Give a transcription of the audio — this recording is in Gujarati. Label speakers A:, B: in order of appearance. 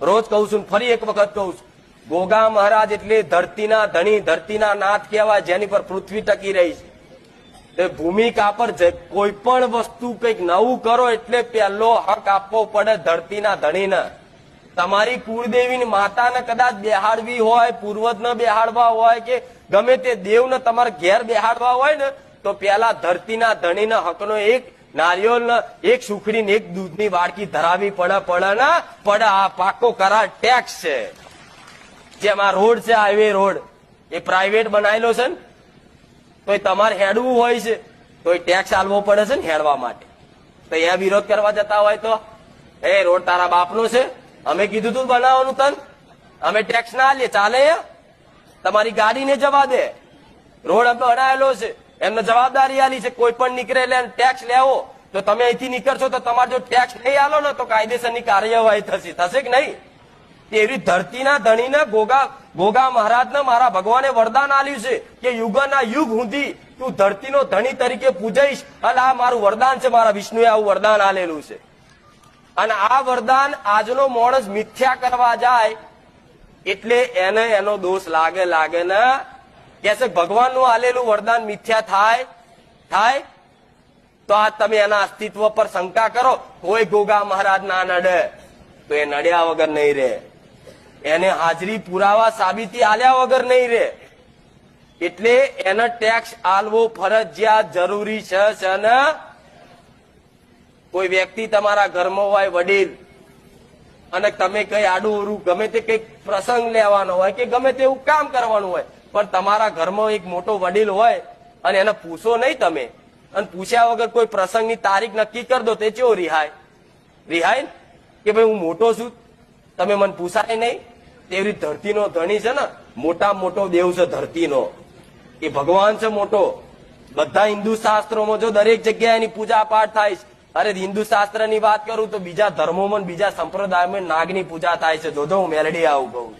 A: રોજ કહું છું, ફરી એક વખત કહું છું, ગોગા મહારાજ એટલે ધરતીના ધણી, ધરતીના નાથ કહેવાય, જેની પર પૃથ્વી ટકી રહી છે. ભૂમિકા પર કોઈ પણ વસ્તુ કંઈક નવું કરો એટલે પહેલો હક આપવો પડે ધરતીના ધણીને. તમારી કુળદેવીની માતાને કદાચ બેહાડવી હોય, પૂર્વજને બેહાડવા હોય કે ગમે તે દેવને તમારે ઘેર બેહાડવા હોય ને, તો પેલા ધરતીના ધણીના હકનો એક નારિયેળ, એક સુખડી ને એક દૂધની વાડકી ધરાવી પડે. આ પાકો કરાર ટેક્સ છે. જેમ આ રોડ છે, હાઈવે રોડ, એ પ્રાઇવેટ બનાવેલો છે ને, તો તમારે હેડવું હોય છે તો એ ટેક્સ આલવો પડે છે ને હેડવા માટે. તો એ વિરોધ કરવા જતા હોય તો એ રોડ તારા બાપનો છે, અમે કીધું તું બનાવવાનું તન, અમે ટેક્સ ના આલીએ, ચાલે? તમારી ગાડીને જવા દે, રોડ બનાવેલો છે, એમને જવાબદારી આલી છે. કોઈ પણ નીકળે એટલે ટેક્સ લેવો, તો તમે અહીંથી નીકળશો તો તમારે જો ટેક્સ નહીં આલો ને તો કાયદેસરની કાર્યવાહી થશે કે નહીં? એવી ધરતીના ધણીને ગોગા મહારાજને મારા ભગવાને વરદાન આલ્યું છે કે યુગના યુગ સુધી તું ધરતીનો ધણી તરીકે પૂજાઈશ. અને આ મારું વરદાન છે, મારા વિષ્ણુએ આવું વરદાન આલેલું છે. અને આ વરદાન આજનો માણસ મિથ્યા કરવા જાય એટલે એને એનો દોષ લાગે ને, કે છે ભગવાનનું આલેલું વરદાન મિથ્યા થાય તો આ તમે એના અસ્તિત્વ પર શંકા કરો. કોઈ ગોગા મહારાજ ના નડે તો એ નડ્યા વગર નહીં રહે, એને હાજરી પુરાવા સાબિતી આલ્યા વગર નહીં રહે. એટલે એને ટેક્સ આલવો ફરજિયાત જરૂરી છે ને. કોઈ વ્યક્તિ તમારા ઘરમાં હોય વડીલ, અને તમે કઈ આડું ઓરું ગમે તે કઈક પ્રસંગ લેવાનો હોય કે ગમે તેવું કામ કરવાનું હોય, પણ તમારા ઘરમાં એક મોટો વડીલ હોય અને એને પૂછો નહીં તમે, અને પૂછ્યા વગર કોઈ પ્રસંગની તારીખ નક્કી કરી દો, તે કેવો રિહાય કે ભાઈ હું મોટો છું, તમે મને પૂછાય નહીં? તેવી ધરતીનો ધણી છે ને, મોટામાં મોટો દેવ છે ધરતીનો, એ ભગવાન છે મોટો. બધા હિન્દુ શાસ્ત્રોમાં જો દરેક જગ્યાએ એની પૂજા પાઠ થાય છે. અરે હિન્દુ શાસ્ત્ર ની વાત કરું તો બીજા ધર્મોમાં, બીજા સંપ્રદાયોમાં નાગની પૂજા થાય છે. જોજો હું મેલડી આવું કહું.